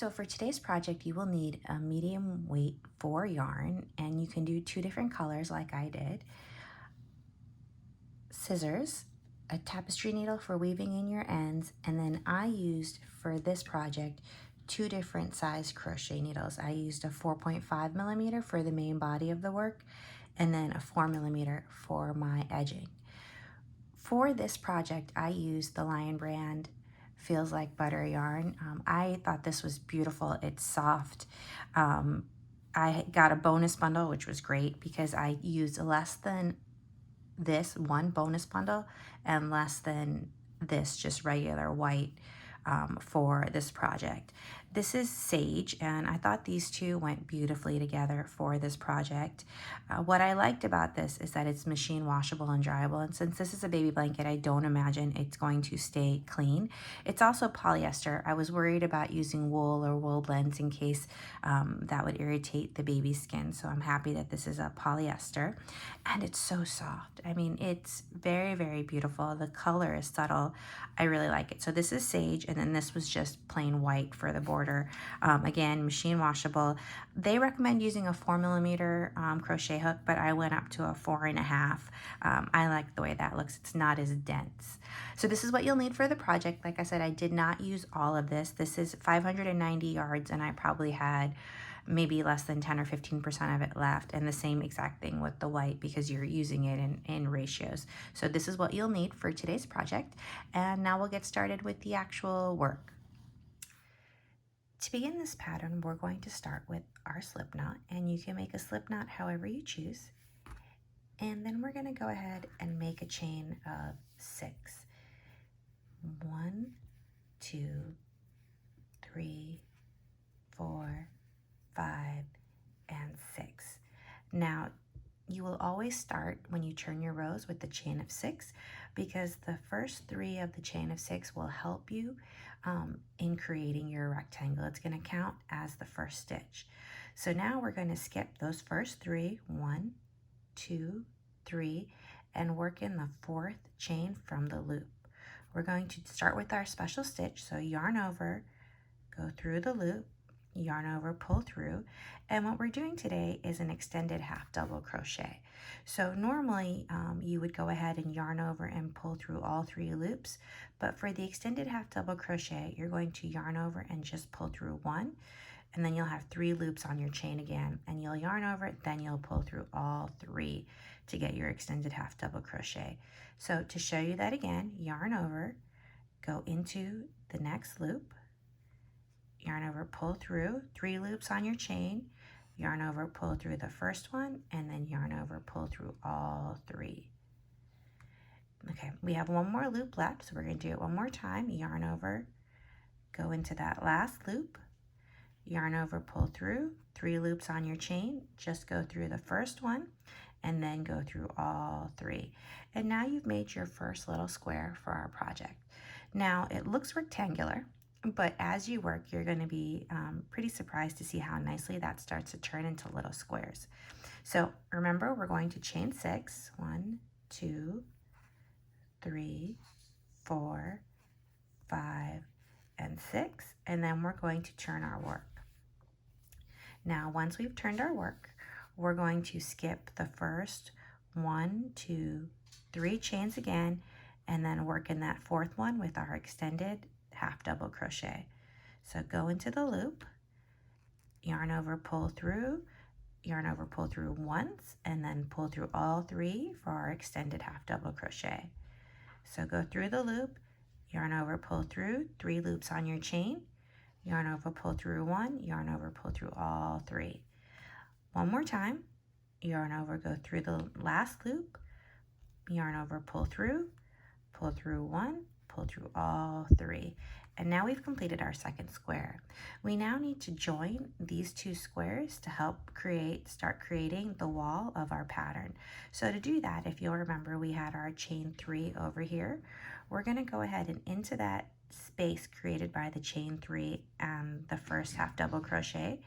So for today's project, you will need a medium weight 4 yarn, and you can do 2 different colors like I did, scissors, a tapestry needle for weaving in your ends, and then I used for this project 2 different size crochet needles. I used a 4.5 millimeter for the main body of the work, and then a 4 millimeter for my edging. For this project, I used the Lion Brand Feels Like Butter yarn. I thought this was beautiful. It's soft. I got a bonus bundle, which was great because I used less than this one bonus bundle and less than this just regular white for this project. This is Sage, and I thought these two went beautifully together for this project. What I liked about this is that it's machine washable and dryable, and since this is a baby blanket, I don't imagine it's going to stay clean. It's also polyester. I was worried about using wool or wool blends in case that would irritate the baby's skin, so I'm happy that this is a polyester, and it's so soft. I mean, it's very, very beautiful. The color is subtle. I really like it. So this is Sage, and then this was just plain white for the border. Again, machine washable. They recommend using a 4 millimeter crochet hook, but I went up to a 4.5. I like the way that looks. It's not as dense. So this is what you'll need for the project. Like I said, I did not use all of this. This is 590 yards, and I probably had maybe less than 10 or 15% of it left, and the same exact thing with the white because you're using it in ratios. So this is what you'll need for today's project, and now we'll get started with the actual work. To begin this pattern, we're going to start with our slip knot, and you can make a slip knot however you choose. And then we're going to go ahead and make a chain of 6. 1, 2, 3, 4, 5, and 6. Now, you will always start when you turn your rows with the chain of 6 because the first 3 of the chain of 6 will help you in creating your rectangle. It's going to count as the first stitch. So now we're going to skip those first 3, 1, 2, 3, and work in the 4th chain from the loop. We're going to start with our special stitch, so yarn over, go through the loop, yarn over, pull through, and what we're doing today is an extended half double crochet. So normally you would go ahead and yarn over and pull through all 3 loops, but for the extended half double crochet, you're going to yarn over and just pull through 1, and then you'll have 3 loops on your chain again, and you'll yarn over it, then you'll pull through all 3 to get your extended half double crochet. So to show you that again, yarn over, go into the next loop, yarn over, pull through, 3 loops on your chain, yarn over, pull through the first one, and then yarn over, pull through all 3. Okay, we have one more loop left, so we're going to do it one more time. Yarn over, go into that last loop, yarn over, pull through, 3 loops on your chain, just go through the first one, and then go through all 3. And now you've made your first little square for our project. Now, it looks rectangular, but as you work, you're going to be pretty surprised to see how nicely that starts to turn into little squares. So remember, we're going to chain 6. 1, 2, 3, 4, 5, and 6, and then we're going to turn our work. Now, once we've turned our work, we're going to skip the first 1, 2, 3 chains again, and then work in that 4th one with our extended half double crochet. So go into the loop, yarn over, pull through, yarn over, pull through once, and then pull through all 3 for our extended half double crochet. So go through the loop, yarn over, pull through, 3 loops on your chain, yarn over, pull through 1, yarn over, pull through all 3. One more time, yarn over, go through the last loop, yarn over, pull through 1, pull through all 3. And now we've completed our second square. We now need to join these 2 squares to help start creating the wall of our pattern. So to do that, if you'll remember, we had our chain 3 over here. We're going to go ahead and into that space created by the chain 3 and the first half double crochet,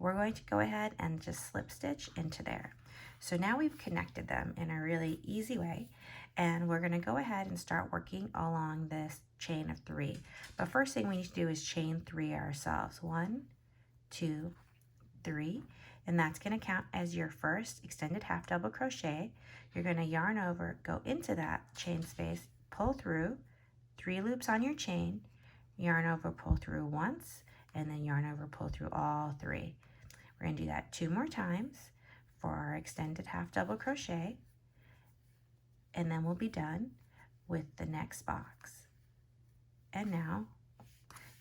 we're going to go ahead and just slip stitch into there. So now we've connected them in a really easy way. And we're going to go ahead and start working along this chain of 3. But first thing we need to do is chain 3 ourselves. 1, 2, 3, and that's going to count as your first extended half double crochet. You're going to yarn over, go into that chain space, pull through 3 loops on your chain, yarn over, pull through once, and then yarn over, pull through all 3. We're going to do that 2 more times for our extended half double crochet, and then we'll be done with the next box. And now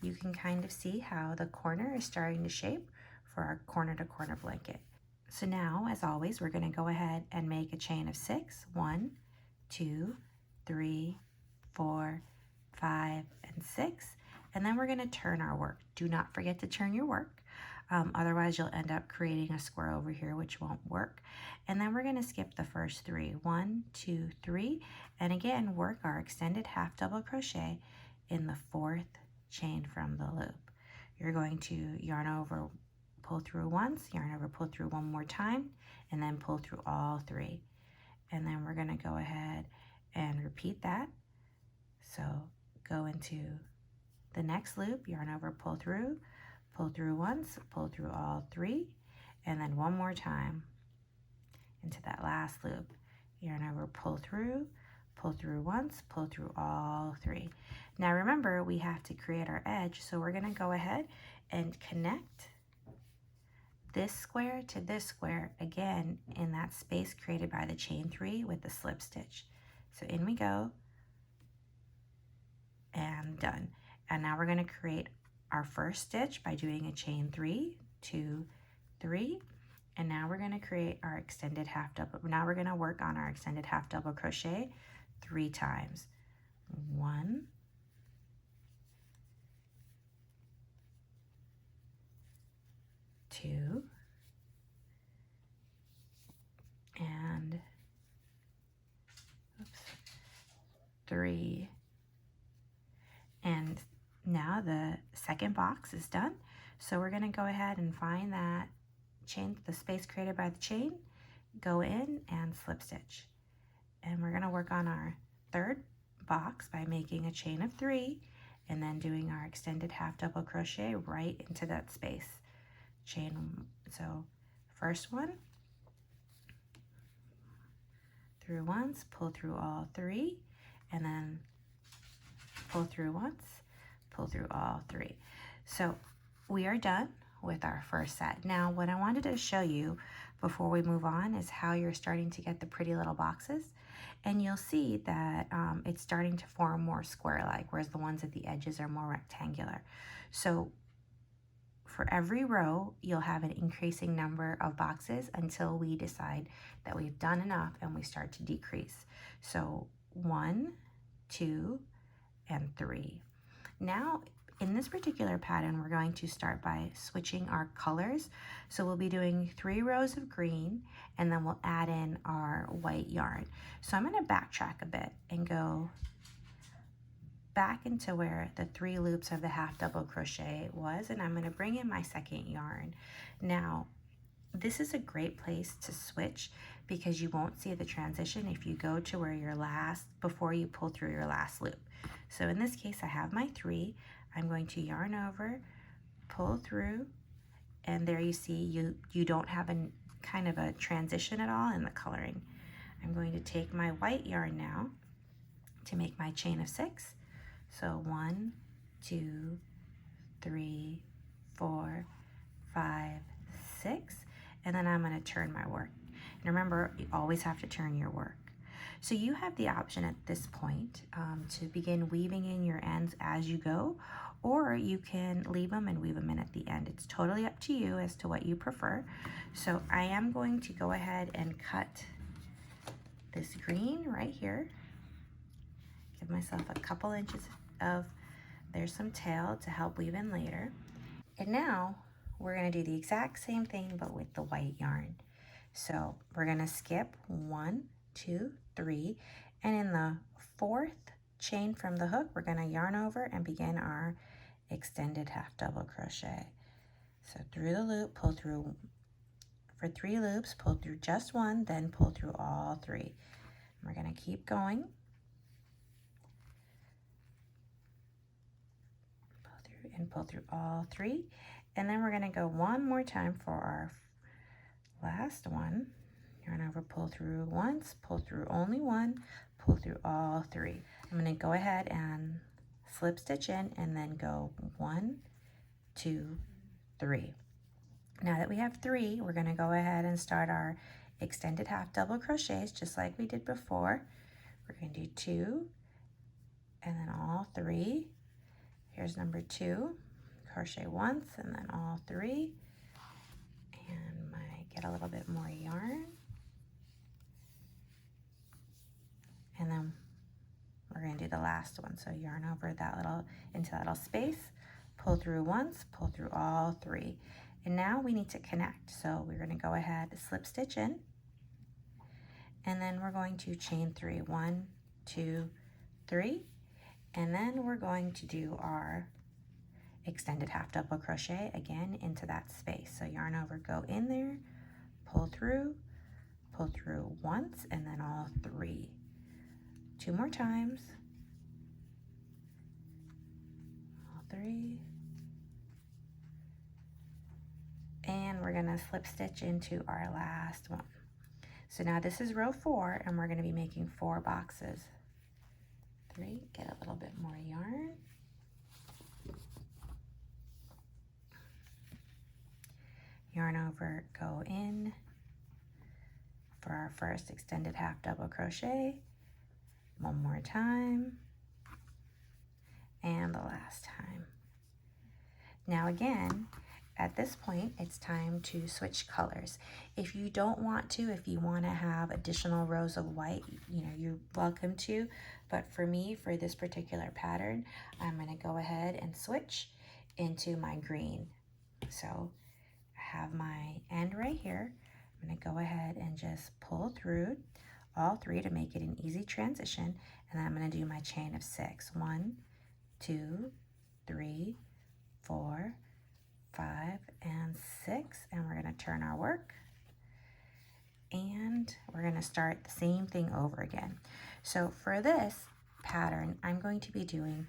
you can kind of see how the corner is starting to shape for our corner to corner blanket. So now, as always, we're going to go ahead and make a chain of 6. 1, 2, 3, 4, 5, and 6. And then we're going to turn our work. Do not forget to turn your work. Otherwise, you'll end up creating a square over here, which won't work. And then we're going to skip the first 3. 1, 2, 3. And again, work our extended half double crochet in the 4th chain from the loop. You're going to yarn over, pull through once, yarn over, pull through one more time, and then pull through all 3. And then we're going to go ahead and repeat that. So go into the next loop, yarn over, pull through once, pull through all 3, and then one more time into that last loop. Yarn over, pull through once, pull through all 3. Now remember, we have to create our edge, so we're going to go ahead and connect this square to this square again in that space created by the chain 3 with the slip stitch. So in we go, and done. And now we're going to create our first stitch by doing a chain 3, 2, 3, and now we're going to create our extended half double. Now we're going to work on our extended half double crochet 3 times. 1, 2, and 3. And now the second box is done. So we're going to go ahead and find that chain, the space created by the chain, go in and slip stitch. And we're going to work on our third box by making a chain of 3 and then doing our extended half double crochet right into that space. Chain, so first one, through once, pull through all 3, and then pull through once, pull through all 3. So we are done with our first set. Now what I wanted to show you before we move on is how you're starting to get the pretty little boxes, and you'll see that it's starting to form more square-like, whereas the ones at the edges are more rectangular. So for every row, you'll have an increasing number of boxes until we decide that we've done enough and we start to decrease. So 1, 2, and 3. Now, in this particular pattern, we're going to start by switching our colors. So we'll be doing 3 rows of green, and then we'll add in our white yarn. So I'm going to backtrack a bit and go back into where the 3 loops of the half double crochet was, and I'm going to bring in my second yarn. Now, this is a great place to switch because you won't see the transition if you go to where your last, before you pull through your last loop. So in this case, I have my 3. I'm going to yarn over, pull through, and there you see you don't have a kind of a transition at all in the coloring. I'm going to take my white yarn now to make my chain of 6. So 1, 2, 3, 4, 5, 6, and then I'm going to turn my work. And remember, you always have to turn your work. So you have the option at this point to begin weaving in your ends as you go, or you can leave them and weave them in at the end. It's totally up to you as to what you prefer. So I am going to go ahead and cut this green right here. Give myself a couple inches of, there's some tail to help weave in later. And now we're going to do the exact same thing but with the white yarn. So we're going to skip 1, 2, 3, and in the 4th chain from the hook, we're going to yarn over and begin our extended half double crochet. So through the loop, pull through for 3 loops, pull through just 1, then pull through all 3. We're going to keep going. Pull through and pull through all 3. And then we're going to go one more time for our last one. Yarn over, pull through once, pull through only 1, pull through all 3. I'm going to go ahead and slip stitch in and then go 1, 2, 3. Now that we have 3, we're going to go ahead and start our extended half double crochets just like we did before. We're going to do 2 and then all 3. Here's number 2. Crochet once and then all 3. And get a little bit more yarn. And then we're going to do the last one. So yarn over that little into that little space, pull through once, pull through all 3. And now we need to connect. So we're going to go ahead, slip stitch in, and then we're going to chain 3. 1, 2, 3. And then we're going to do our extended half double crochet again into that space. So yarn over, go in there, pull through once, and then all 3. 2 more times. All 3. And we're going to slip stitch into our last one. So now this is row 4, and we're going to be making 4 boxes. 3, get a little bit more yarn. Yarn over, go in for our first extended half double crochet. One more time, and the last time. Now again, at this point, it's time to switch colors. If you don't want to, if you want to have additional rows of white, you're welcome to. But for me, for this particular pattern, I'm going to go ahead and switch into my green. So I have my end right here. I'm going to go ahead and just pull through all 3 to make it an easy transition, and then I'm going to do my chain of 6. 1, 2, 3, 4, 5, and 6, and we're going to turn our work, and we're going to start the same thing over again. So for this pattern, I'm going to be doing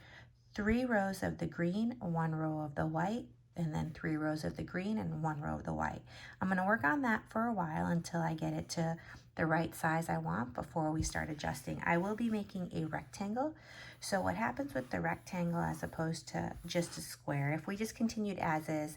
3 rows of the green, 1 row of the white, and then 3 rows of the green and 1 row of the white. I'm going to work on that for a while until I get it to the right size I want before we start adjusting. I will be making a rectangle. So what happens with the rectangle as opposed to just a square, if we just continued as is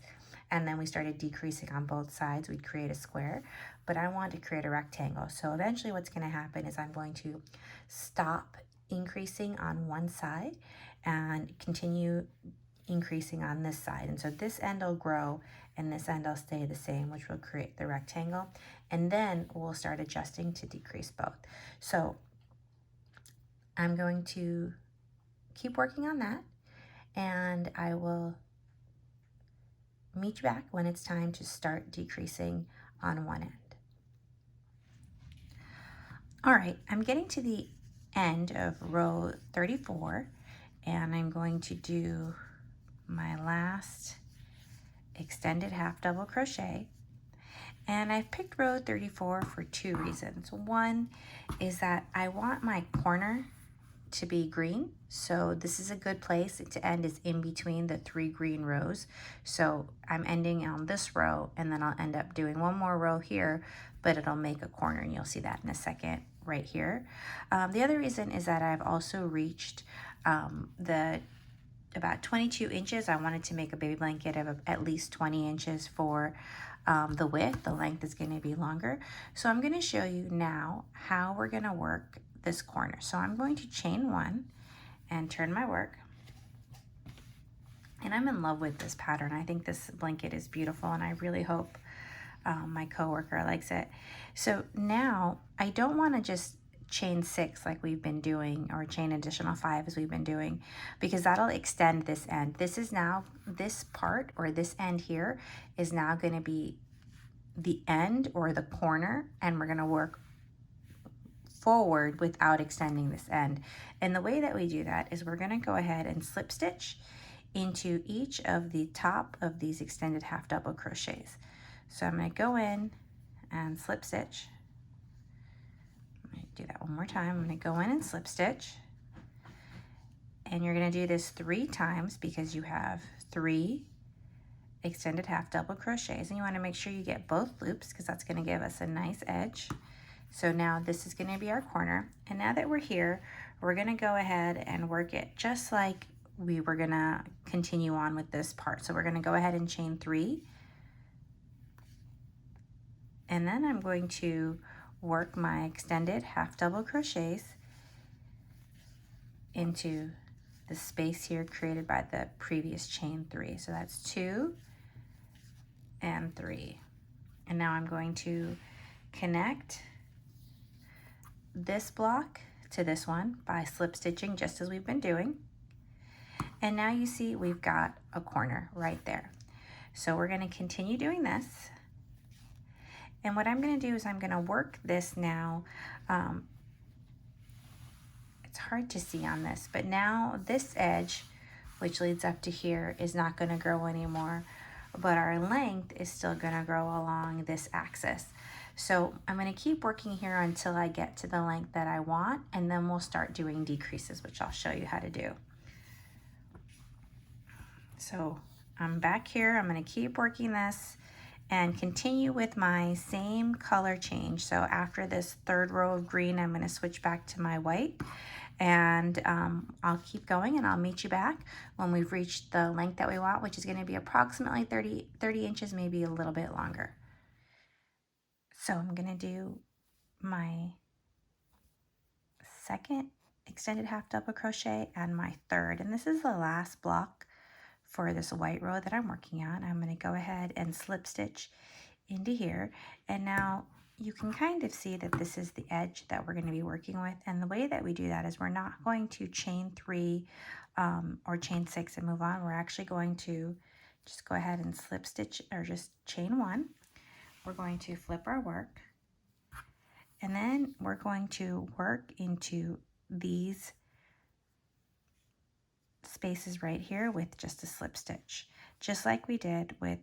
and then we started decreasing on both sides, we'd create a square. But I want to create a rectangle. So eventually what's going to happen is I'm going to stop increasing on one side and continue increasing on this side. And so this end will grow and this end will stay the same, which will create the rectangle. And then we'll start adjusting to decrease both. So I'm going to keep working on that, and I will meet you back when it's time to start decreasing on one end. All right, I'm getting to the end of row 34, and I'm going to do my last extended half double crochet. And I've picked row 34 for 2 reasons. One is that I want my corner to be green, so this is a good place to end, is in between the 3 green rows. So I'm ending on this row, and then I'll end up doing 1 more row here, but it'll make a corner, and you'll see that in a second right here. The other reason is that I've also reached about 22 inches. I wanted to make a baby blanket of at least 20 inches for the width. The length is going to be longer. So I'm going to show you now how we're going to work this corner. So I'm going to chain 1 and turn my work. And I'm in love with this pattern. I think this blanket is beautiful, and I really hope my coworker likes it. So now I don't want to just chain 6 like we've been doing, or chain additional 5 as we've been doing, because that'll extend this end. This is now, this part or this end here is now going to be the end or the corner, and we're going to work forward without extending this end. And the way that we do that is we're going to go ahead and slip stitch into each of the top of these extended half double crochets. So I'm going to go in and slip stitch. I'm going do that one more time. I'm going to go in and slip stitch. And you're going to do this 3 times because you have 3 extended half double crochets, and you want to make sure you get both loops because that's going to give us a nice edge. So now this is going to be our corner, and now that we're here, we're going to go ahead and work it just like we were going to continue on with this part. So we're going to go ahead and chain 3, and then I'm going to work my extended half double crochets into the space here created by the previous chain 3. So that's 2 and 3. And now I'm going to connect this block to this one by slip stitching just as we've been doing. And now you see we've got a corner right there. So we're going to continue doing this. And what I'm going to do is I'm going to work this now. It's hard to see on this, but now this edge, which leads up to here, is not going to grow anymore, but our length is still going to grow along this axis. So I'm going to keep working here until I get to the length that I want, and then we'll start doing decreases, which I'll show you how to do. So I'm back here. I'm going to keep working this and continue with my same color change. So after this 3rd row of green, I'm going to switch back to my white, and I'll keep going, and I'll meet you back when we've reached the length that we want, which is going to be approximately 30 inches, maybe a little bit longer. So I'm going to do my 2nd extended half double crochet and my 3rd, and this is the last block for this white row that I'm working on. I'm going to go ahead and slip stitch into here, and now you can kind of see that this is the edge that we're going to be working with. And the way that we do that is we're not going to chain 3 or chain 6 and move on. We're actually going to just go ahead and slip stitch, or just chain 1. We're going to flip our work, and then we're going to work into these spaces right here with just a slip stitch, just like we did with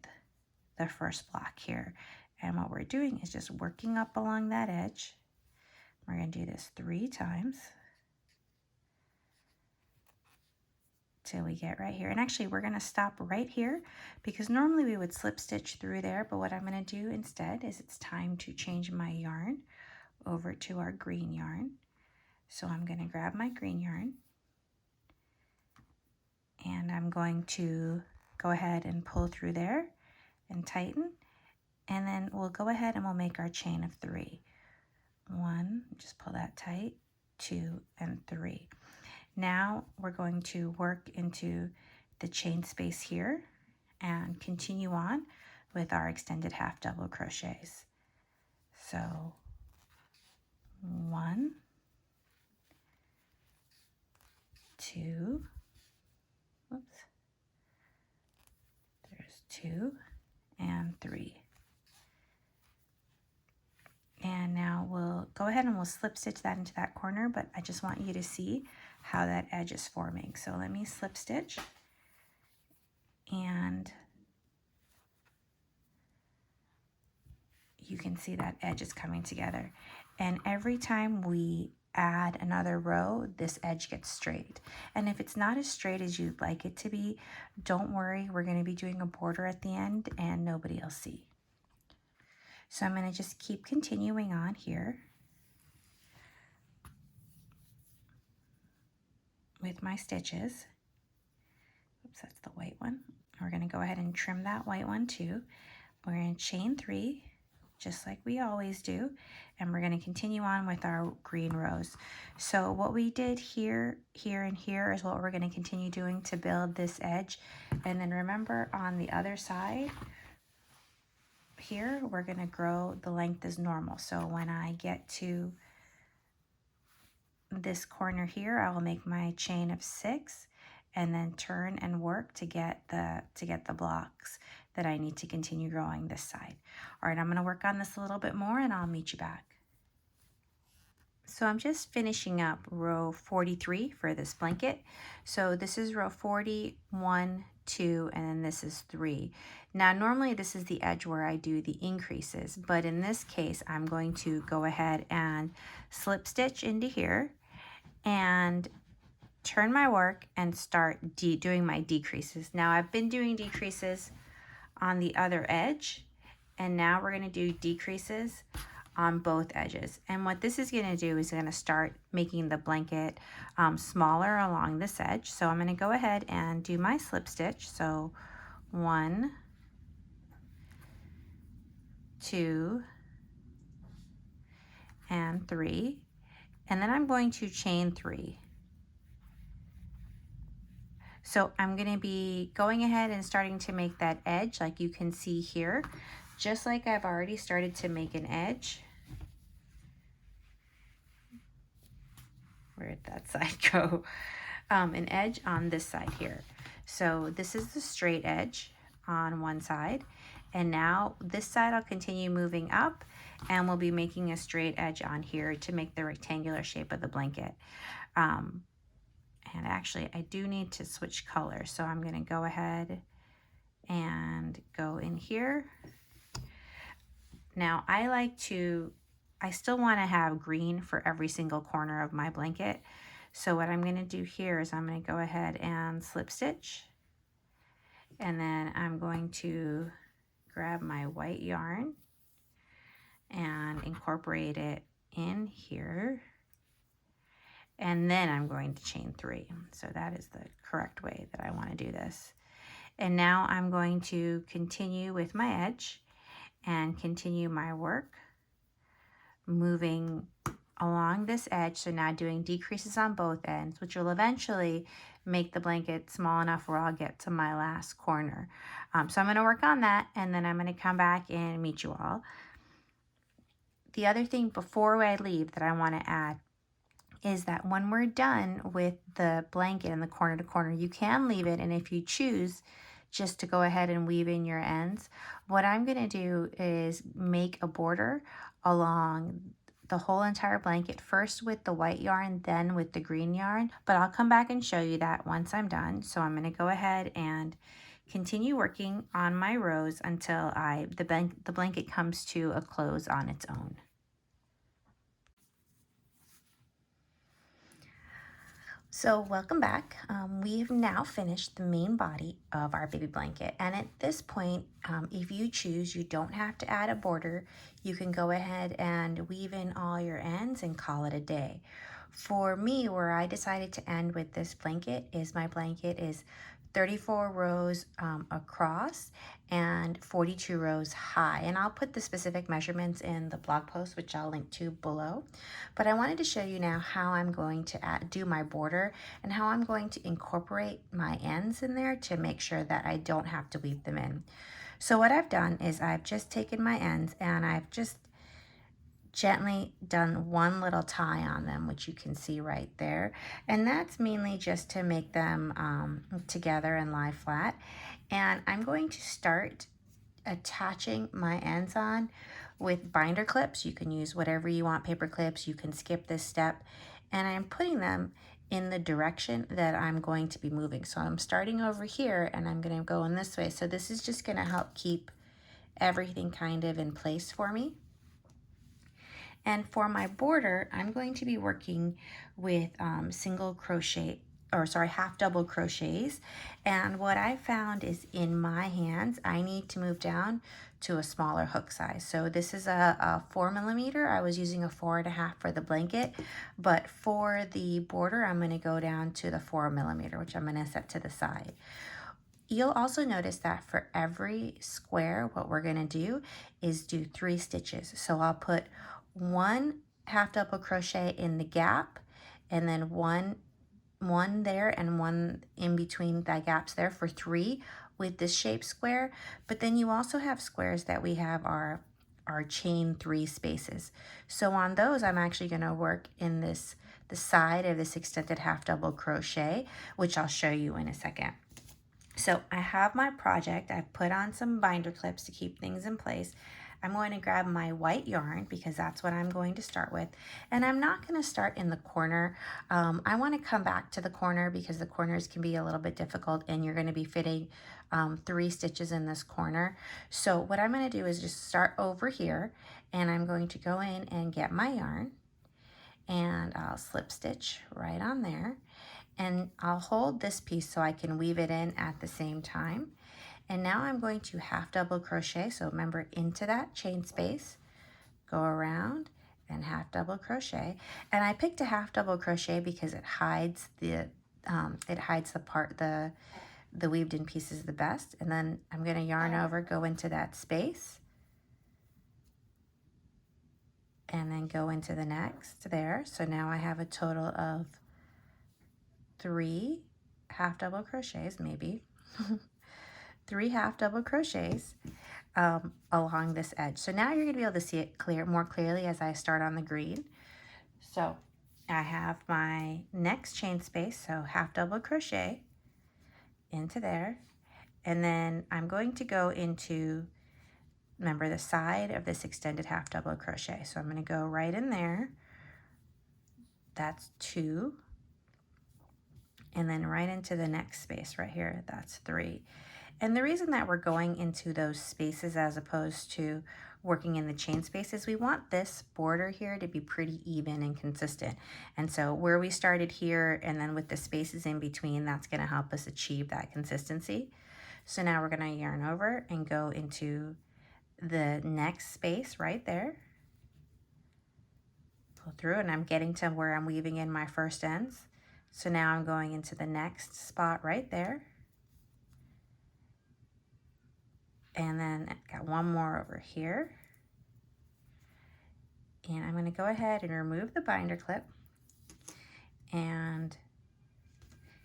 the first block here. And what we're doing is just working up along that edge. We're going to do this 3 times till we get right here. And actually we're going to stop right here because normally we would slip stitch through there, but what I'm going to do instead is it's time to change my yarn over to our green yarn. So I'm going to grab my green yarn, and I'm going to go ahead and pull through there and tighten, and then we'll go ahead and we'll make our chain of 3. 1, just pull that tight, 2 and 3. Now we're going to work into the chain space here and continue on with our extended half double crochets. So 1, 2, oops, there's 2 and 3. And now we'll go ahead and we'll slip stitch that into that corner, but I just want you to see how that edge is forming. So let me slip stitch, and you can see that edge is coming together. And every time we add another row, this edge gets straight. And if it's not as straight as you'd like it to be, don't worry, we're going to be doing a border at the end and nobody will see. So I'm going to just keep continuing on here with my stitches. Oops, that's the white one. We're going to go ahead and trim that white one too. We're going to chain 3, just like we always do, and we're going to continue on with our green rows. So what we did here, here, and here is what we're going to continue doing to build this edge. And then remember, on the other side here, we're going to grow the length as normal. So when I get to this corner here, I will make my chain of 6 and then turn and work to get the blocks that I need to continue growing this side. All right, I'm going to work on this a little bit more and I'll meet you back. So I'm just finishing up row 43 for this blanket. So this is row 41, 2, and then this is 3. Now normally this is the edge where I do the increases, but in this case I'm going to go ahead and slip stitch into here and turn my work and start doing my decreases. Now I've been doing decreases on the other edge, and now we're going to do decreases on both edges. And what this is going to do is going to start making the blanket smaller along this edge. So I'm going to go ahead and do my slip stitch. So 1, 2, and 3, and then I'm going to chain 3. So I'm going to be going ahead and starting to make that edge like you can see here, just like I've already started to make an edge. Where did that side go? An edge on this side here. So this is the straight edge on one side, and now this side I'll continue moving up, and we'll be making a straight edge on here to make the rectangular shape of the blanket. And actually I do need to switch colors, so I'm going to go ahead and go in here. Now I still want to have green for every single corner of my blanket. So what I'm going to do here is I'm going to go ahead and slip stitch, and then I'm going to grab my white yarn and incorporate it in here, and then I'm going to chain 3. So that is the correct way that I want to do this. And now I'm going to continue with my edge and continue my work moving along this edge. So now doing decreases on both ends, which will eventually make the blanket small enough where I'll get to my last corner. So I'm going to work on that, and then I'm going to come back and meet you all. The other thing before I leave that I want to add is that when we're done with the blanket and the corner to corner, you can leave it, and if you choose just to go ahead and weave in your ends, what I'm going to do is make a border along the whole entire blanket, first with the white yarn, then with the green yarn, but I'll come back and show you that once I'm done. So I'm going to go ahead and continue working on my rows until the blanket comes to a close on its own. So welcome back. We've now finished the main body of our baby blanket, and at this point, if you choose, you don't have to add a border. You can go ahead and weave in all your ends and call it a day. For me, where I decided to end with this blanket is my blanket is 34 rows across and 42 rows high, and I'll put the specific measurements in the blog post, which I'll link to below. But I wanted to show you now how I'm going to do my border and how I'm going to incorporate my ends in there to make sure that I don't have to weave them in. So what I've done is I've just taken my ends and I've just gently done one little tie on them, which you can see right there, and that's mainly just to make them together and lie flat. And I'm going to start attaching my ends on with binder clips. You can use whatever you want, paper clips, you can skip this step, and I'm putting them in the direction that I'm going to be moving. So I'm starting over here and I'm going to go in this way. So this is just going to help keep everything kind of in place for me. And for my border, I'm going to be working with half double crochets. And what I found is in my hands, I need to move down to a smaller hook size. So this is a 4mm. I was using a 4.5 for the blanket, but for the border, I'm going to go down to the 4mm, which I'm going to set to the side. You'll also notice that for every square, what we're going to do is do 3 stitches. So I'll put 1 half double crochet in the gap, and then one there and 1 in between the gaps there for 3 with this shaped square. But then you also have squares that we have our chain 3 spaces. So on those, I'm actually going to work in the side of this extended half double crochet, which I'll show you in a second. So I have my project. I've put on some binder clips to keep things in place. I'm going to grab my white yarn because that's what I'm going to start with. And I'm not going to start in the corner. I want to come back to the corner because the corners can be a little bit difficult and you're going to be fitting 3 stitches in this corner. So what I'm going to do is just start over here, and I'm going to go in and get my yarn, and I'll slip stitch right on there, and I'll hold this piece so I can weave it in at the same time. And now I'm going to half double crochet, so remember, into that chain space, go around and half double crochet. And I picked a half double crochet because it hides the part, the weaved in pieces the best. And then I'm going to yarn over, go into that space, and then go into the next there. So now I have a total of 3 half double crochets, maybe 3 half double crochets along this edge. So now you're going to be able to see it more clearly as I start on the green. So I have my next chain space, so half double crochet into there, and then I'm going to go into, remember, the side of this extended half double crochet. So I'm going to go right in there. That's 2. And then right into the next space right here, that's 3. And the reason that we're going into those spaces as opposed to working in the chain spaces, we want this border here to be pretty even and consistent. And so where we started here and then with the spaces in between, that's going to help us achieve that consistency. So now we're going to yarn over and go into the next space right there. Pull through, and I'm getting to where I'm weaving in my first ends. So now I'm going into the next spot right there. And then I've got one more over here. And I'm going to go ahead and remove the binder clip and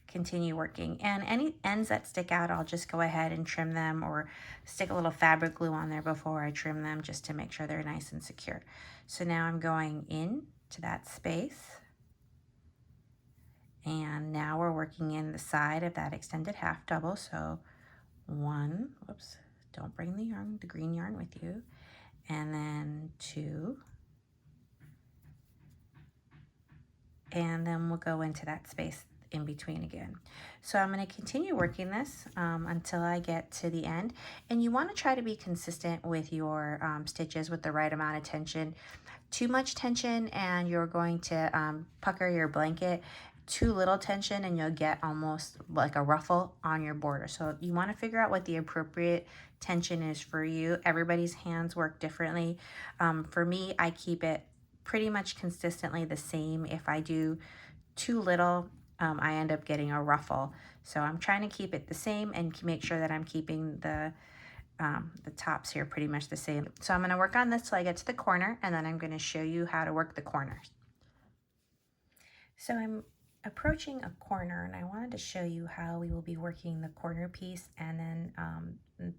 continue working. And any ends that stick out, I'll just go ahead and trim them or stick a little fabric glue on there before I trim them just to make sure they're nice and secure. So now I'm going in to that space. And now we're working in the side of that extended half double. So 1, whoops, don't bring the yarn, the green yarn with you. And then 2. And then we'll go into that space in between again. So I'm going to continue working this until I get to the end. And you want to try to be consistent with your stitches with the right amount of tension. Too much tension and you're going to pucker your blanket. Too little tension and you'll get almost like a ruffle on your border. So you want to figure out what the appropriate tension is for you. Everybody's hands work differently. For me, I keep it pretty much consistently the same. If I do too little, I end up getting a ruffle. So I'm trying to keep it the same and make sure that I'm keeping the tops here pretty much the same. So I'm going to work on this till I get to the corner, and then I'm going to show you how to work the corners. So I'm approaching a corner, and I wanted to show you how we will be working the corner piece and then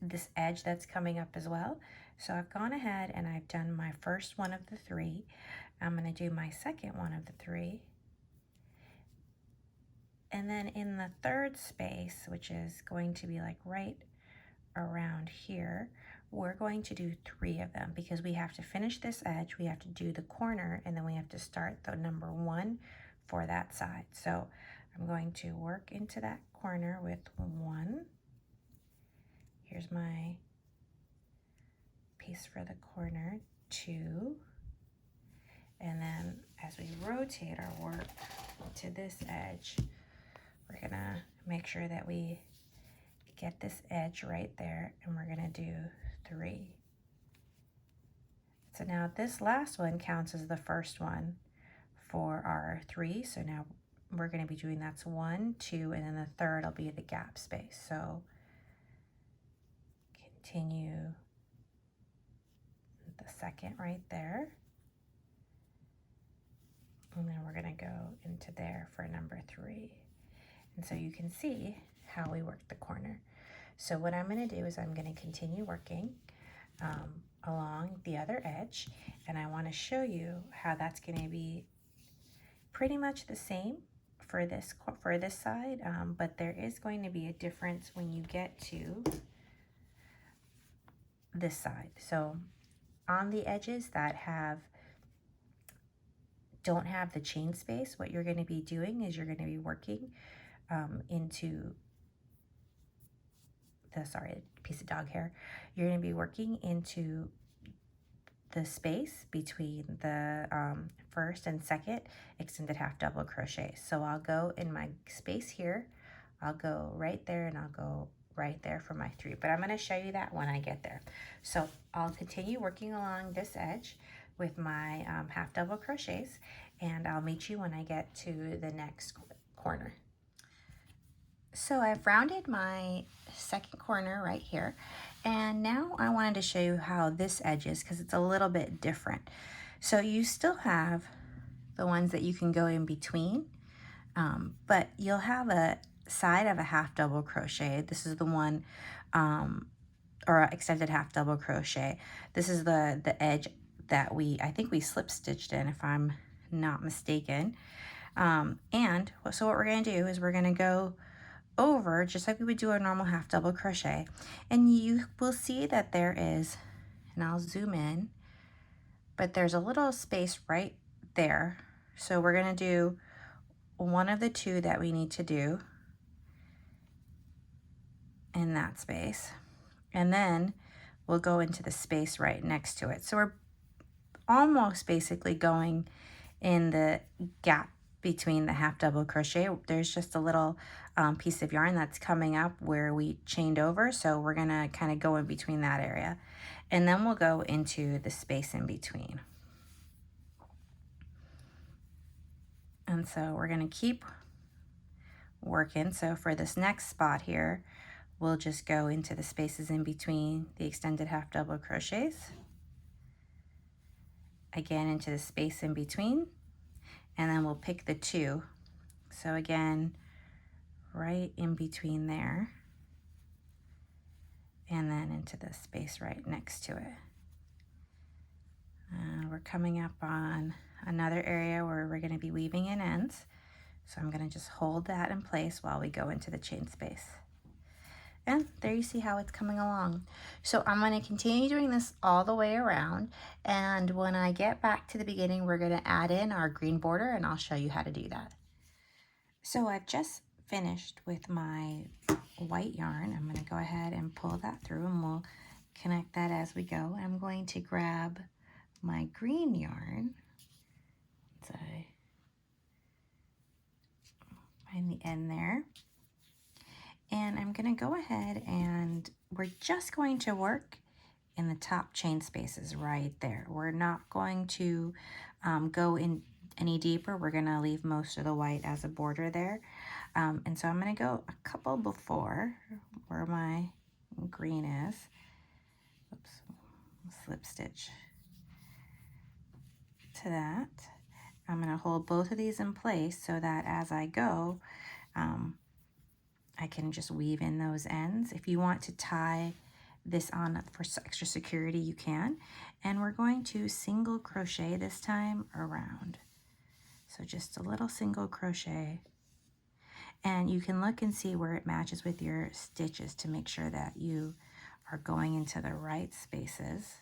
this edge that's coming up as well. So I've gone ahead and I've done my first one of the 3. I'm going to do my second one of the 3. And then in the third space, which is going to be like right around here, we're going to do 3 of them because we have to finish this edge, we have to do the corner, and then we have to start the number 1 for that side. So I'm going to work into that corner with 1. Here's my piece for the corner, 2. And then as we rotate our work to this edge, we're gonna make sure that we get this edge right there, and we're gonna do 3. So now this last one counts as the first one for our 3. So now we're gonna be doing that's 1, 2, and then the third will be the gap space. So continue the second right there. And then we're gonna go into there for number 3. And so you can see how we work the corner. So what I'm gonna do is I'm gonna continue working along the other edge, and I wanna show you how that's gonna be pretty much the same for this side, but there is going to be a difference when you get to this side. So on the edges that don't have the chain space, what you're going to be doing is you're going to be working into the, sorry, piece of dog hair. You're going to be working into the space between the first and second extended half double crochet. So I'll go in my space here, I'll go right there, and I'll go right there for my 3, but I'm going to show you that when I get there. So I'll continue working along this edge with my half double crochets, and I'll meet you when I get to the next corner. So I've rounded my second corner right here, and now I wanted to show you how this edge is because it's a little bit different. So you still have the ones that you can go in between, but you'll have a side of a half double crochet. This is the one, or extended half double crochet. This is the edge that I think we slip stitched in, if I'm not mistaken. And so what we're going to do is we're going to go over just like we would do a normal half double crochet, and you will see that there is, and I'll zoom in, but there's a little space right there. So we're going to do one of the 2 that we need to do in that space, and then we'll go into the space right next to it. So we're almost basically going in the gap between the half double crochet. There's just a little piece of yarn that's coming up where we chained over, so we're gonna kind of go in between that area, and then we'll go into the space in between. And so we're gonna keep working. So for this next spot here, we'll just go into the spaces in between the extended half double crochets, again into the space in between, and then we'll pick the 2. So again, right in between there, and then into the space right next to it. And we're coming up on another area where we're going to be weaving in ends. So I'm going to just hold that in place while we go into the chain space. And there you see how it's coming along. So I'm going to continue doing this all the way around, and when I get back to the beginning, we're going to add in our green border, and I'll show you how to do that. So I've just finished with my white yarn. I'm going to go ahead and pull that through, and we'll connect that as we go. I'm going to grab my green yarn. So find the end there. And I'm going to go ahead and we're just going to work in the top chain spaces right there. We're not going to go in any deeper. We're going to leave most of the white as a border there. And so I'm going to go a couple before where my green is. Oops, slip stitch to that. I'm going to hold both of these in place so that as I go, I can just weave in those ends. If you want to tie this on for extra security, you can. And we're going to single crochet this time around. So just a little single crochet. And you can look and see where it matches with your stitches to make sure that you are going into the right spaces.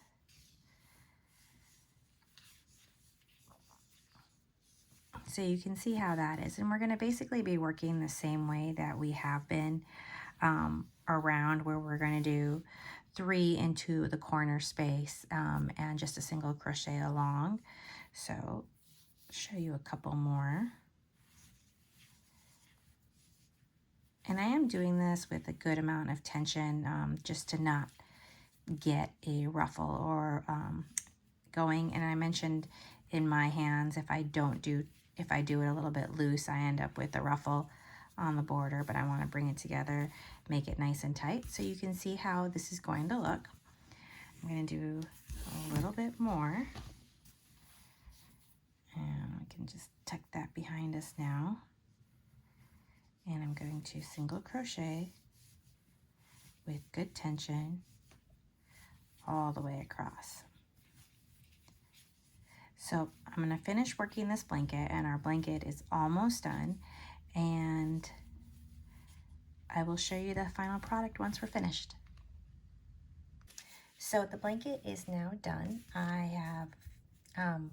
So you can see how that is. And we're going to basically be working the same way that we have been around, where we're going to do 3 into the corner space and just a single crochet along. So I'll show you a couple more. And I am doing this with a good amount of tension just to not get a ruffle or going. And I mentioned in my hands, if I do it a little bit loose, I end up with a ruffle on the border, but I want to bring it together, make it nice and tight. So you can see how this is going to look. I'm going to do a little bit more. And we can just tuck that behind us now. And I'm going to single crochet with good tension all the way across. So I'm going to finish working this blanket, and our blanket is almost done, and I will show you the final product once we're finished. So the blanket is now done. I have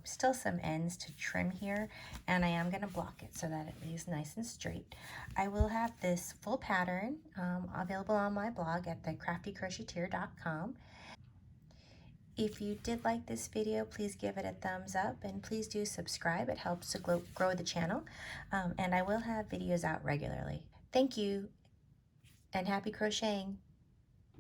still some ends to trim here, and I am going to block it so that it lays nice and straight. I will have this full pattern available on my blog at thecraftycrocheteer.com. If you did like this video, please give it a thumbs up, and please do subscribe. It helps to grow the channel, and I will have videos out regularly. Thank you, and happy crocheting!